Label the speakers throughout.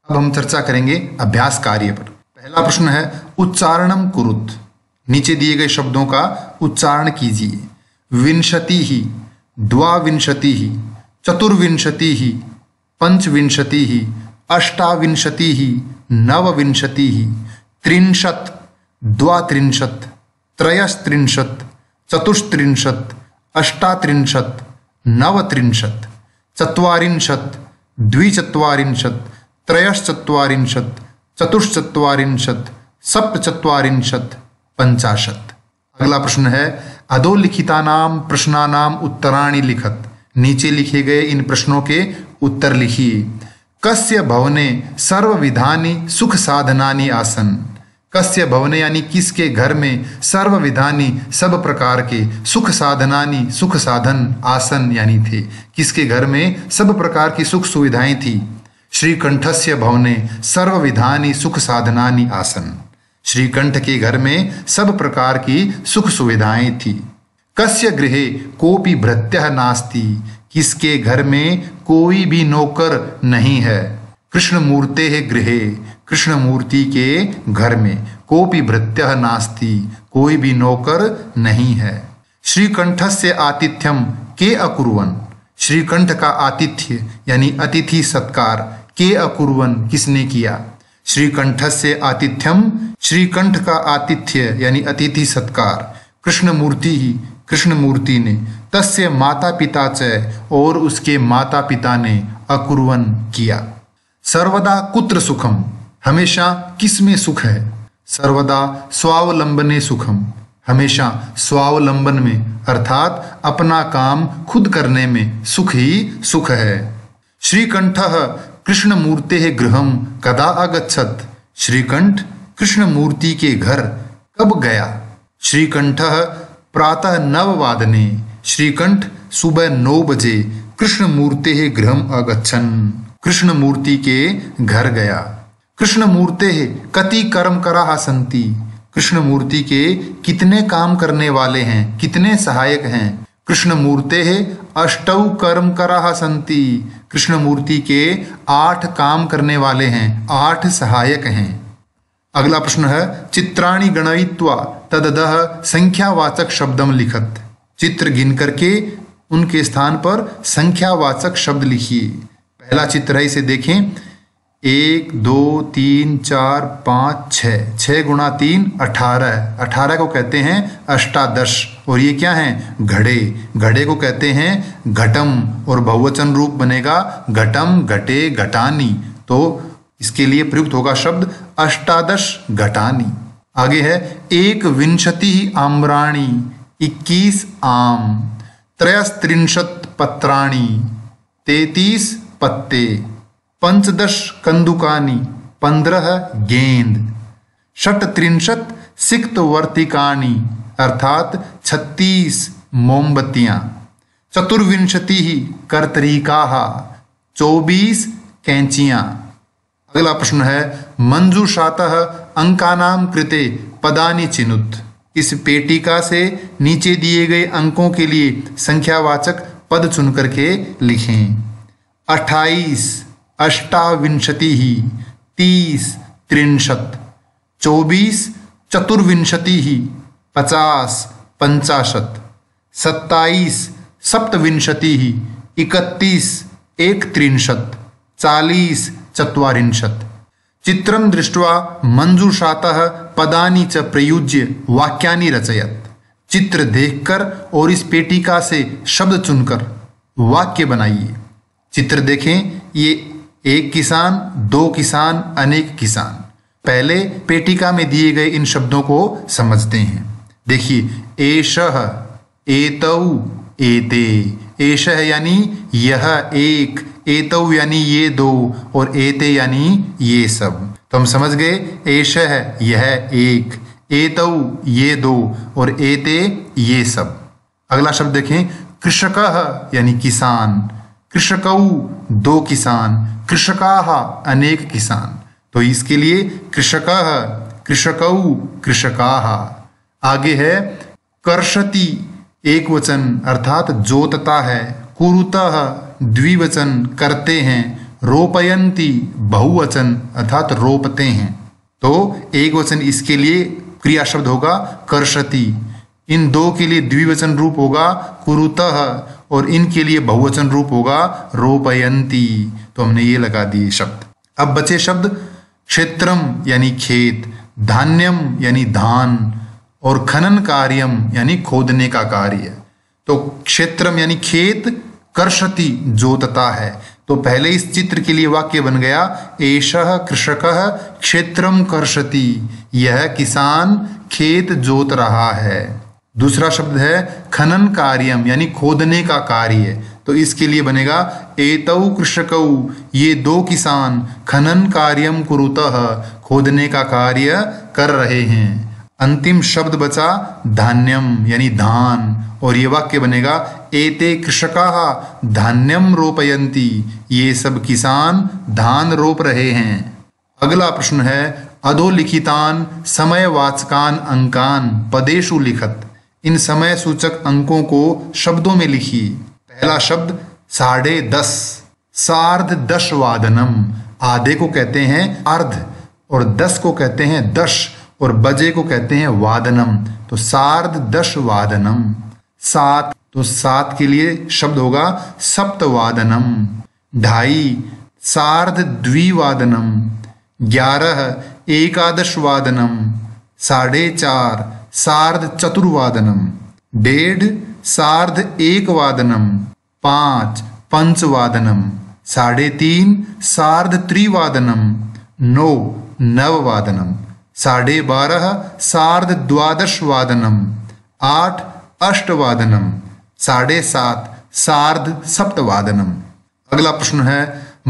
Speaker 1: अब हम चर्चा करेंगे अभ्यास कार्य पर। पहला प्रश्न है उच्चारणम कुरुत। नीचे दिए गए शब्दों का उच्चारण कीजिए। विंशतिः, द्वाविंशतिः, चतुर्विंशतिः, पंचविंशतिः, अष्टाविंशतिः, नवविंशतिः, त्रिंशत्, द्वात्रिंशत्, त्रयस्त्रिंशत्, चतुस्त्रिंशत्, अष्टात्रिंशत्, नवत्रिंशत्, चत्वारिंशत्, द्विचत्वारिंशत्, त्रयश्चत्वारिंशत्, चतुश्चत्वारिंशत्, सप्तचत्वारिंशत्, पंचाशत्। अगला प्रश्न है अधोलिखितानां प्रश्नानां उत्तराणि लिखत। नीचे लिखे गए इन प्रश्नों के उत्तर लिखिए। कस्य भवने सर्वविधानि सुख साधनानि आसन। कस्य भवने यानी किसके घर में सर्वविधानि सब प्रकार के सुख साधनानि सुख साधन आसन यानी थे। किसके घर में सब प्रकार की सुख सुविधाएं थी। श्रीकंठस्य भवने सर्वविधानि सुख साधनानि आसन। श्रीकंठ के घर में सब प्रकार की सुख सुविधाएं थी। कस्य गृहे कोपि भृत्यः नास्ति। किसके घर में कोई भी नौकर नहीं है। कृष्णमूर्तेः गृहे, कृष्णमूर्ति के घर में, कोपि भृत्यः नास्ति, कोई भी नौकर नहीं है। श्रीकंठस्य आतिथ्यम के अकुर्वन्। श्रीकंठ का आतिथ्य यानी अतिथि सत्कार के अकुर्वन् किसने किया। श्रीकंठस्य आतिथ्यम, श्रीकंठ का आतिथ्य यानी अतिथि सत्कार कृष्णमूर्ति ही, कृष्णमूर्ति ने, तस्य माता पिता च, और उसके माता पिता ने, अकुर्वन् किया। सर्वदा कुत्र सुखम। हमेशा किस में सुख है। सर्वदा स्वावलंबने सुखम। हमेशा स्वावलंबन में अर्थात अपना काम खुद करने में सुख ही सुख है। श्रीकंठः कृष्णमूर्तेः गृहं कदा अगच्छत्। श्रीकंठ कृष्णमूर्ति के घर कब गया। श्रीकंठः प्रातः 9 वादने। श्रीकंठ सुबह 9 बजे कृष्णमूर्तेः गृहं अगच्छन्, कृष्णमूर्ति के घर गया। कृष्णमूर्तेः कति कर्मकराः सन्ति। कृष्णमूर्ति के कितने काम करने वाले हैं, कितने सहायक हैं। कृष्णमूर्तेः अष्टौ कर्मकराः सन्ति। कृष्णमूर्ति के 8 काम करने वाले हैं, 8 सहायक हैं। अगला प्रश्न है चित्राणि गणयित्वा तददः संख्यावाचक शब्दम लिखत। चित्र गिन करके उनके स्थान पर संख्यावाचक शब्द लिखिए। पहला चित्र है, इसे देखें। 1 2 3 4 5 6, 6 गुणा 3 18। 18 को कहते हैं अष्टादश। और ये क्या है, घड़े। घड़े को कहते हैं घटम, और बहुवचन रूप बनेगा घटम, घटे, घटानी। तो इसके लिए प्रयुक्त होगा शब्द अष्टादश घटानी। आगे है 1 आम्राणि, 21 आम। 33 पत्राणि, 33 पत्ते। 15 कंदुकानि, 15 गेंद। 36 सिक्तवर्तिकानि अर्थात 36 मोमबत्तियां। 24 कर्तरिकाः, 24 कैंचियां। अगला प्रश्न है मंजूषातः अंकानां कृते पदानि चिनुत। इस पेटिका से नीचे दिए गए अंकों के लिए संख्यावाचक पद चुन करके लिखें। 28, अष्टाविंशतिः, 30, 63, 24, चतुर्विंशतिः, 50, 65, 27, सप्तविंशतिः, 31, 31, 40, 44। चित्रं दृष्ट्वा मंजूषातः पदानि च प्रयुज्य वाक्यानि रचयत। चित्र देखकर और इस पेटिका से शब्द चुनकर वाक्य बनाइए। चित्र देखें, ये 1 किसान, 2 किसान, अनेक किसान। पहले पेटिका में दिए गए इन शब्दों को समझते हैं। देखिए, एषः, एतौ, एते। एषः यानी यह एक, एतौ यानी ये 2, और एते यानी ये सब। तो हम समझ गए, एषः यह एक, एतौ ये 2, और एते ये सब। अगला शब्द देखें, कृषकः यानी किसान। कृषकौ 2 किसान, कृषकाः अनेक किसान। तो इसके लिए कृषकः, कृषकौ, कृषकाः। आगे है कर्षति, एक वचन अर्थात जोतता है। कुरुतः द्विवचन करते हैं। रोपयंती बहुवचन अर्थात रोपते हैं, तो एक वचन इसके लिए क्रिया शब्द होगा कर्षति, इन दो के लिए द्विवचन रूप होगा कुरुतः और इनके लिए बहुवचन रूप होगा रोपयंती। तो हमने ये लगा दिए शब्द। अब बचे शब्द क्षेत्रम यानी खेत, धान्यम यानी धान और खनन कार्यम यानी खोदने का कार्य। तो क्षेत्रम यानी खेत, कर्षति जोतता है। तो पहले इस चित्र के लिए वाक्य बन गया एषः कृषकः क्षेत्रम कर्षति, यह किसान खेत जोत रहा है। दूसरा शब्द है खनन कार्यम यानी खोदने का कार्य, तो इसके लिए बनेगा एतौ कृषकौ, ये दो किसान खनन कार्यम कुरुतः, खोदने का कार्य कर रहे हैं। अंतिम शब्द बचा धान्यम यानी धान और ये वाक्य बनेगा एते कृषकाः धान्यम रोपयन्ति, ये सब किसान धान रोप रहे हैं। अगला प्रश्न है अधोलिखितान समयवाचकान अंकान पदेषु लिखत, इन समय सूचक अंकों को शब्दों में लिखिए। पहला शब्द 10:30, सार्ध दश वादनम, आधे को कहते हैं अर्ध और 10 को कहते हैं दश और बजे को कहते हैं वादनम, तो सार्ध दश वादनम। 7, तो 7 के लिए शब्द होगा सप्तवादनम। 2:30 सार्ध द्विवादनम। 11 एकादश वादनम। 4:30 सार्ध चतुर्वादनम। 1:30 सार्ध एक वादनम। 5 पंचवादनम। 3:30 सार्ध त्रिवादनम। 9 नववादनम। 12:30 सार्ध द्वादश वादनम। 8 अष्टवादनम। 7:30 सार्ध सप्तवादनम। अगला प्रश्न है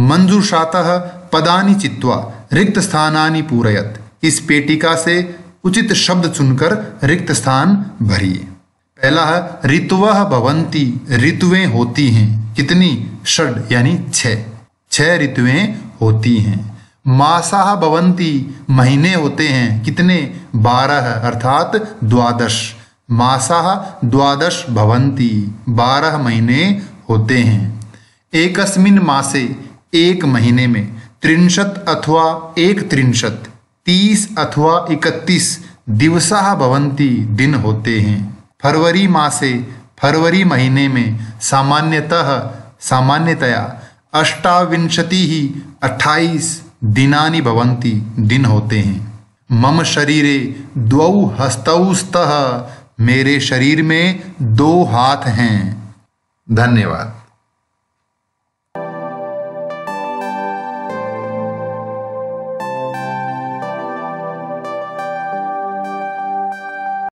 Speaker 1: मंजूषातः पदानि चित्वा रिक्त स्थानानि पूरयत, इस पेटिका से उचित शब्द चुनकर रिक्त स्थान भरिए। पहला है ऋतवः भवन्ति, ऋतुएं होती हैं, कितनी? षड यानी 6 ऋतुएं होती हैं। मासाः भवन्ति, महीने होते हैं, कितने? 12 अर्थात 12। मासाः 12 भवन्ति, 12 महीने होते हैं। एकस्मिन् मासे, एक महीने में, 30 अथवा 1/30, 30 अथवा 31 दिवसाः भवन्ति, दिन होते हैं। फरवरी मासे, फरवरी महीने में, सामान्यतया 28 28 दिनानि भवन्ति, दिन होते हैं। मम शरीरे 2 हस्तौ स्तः, मेरे शरीर में 2 हाथ हैं। धन्यवाद।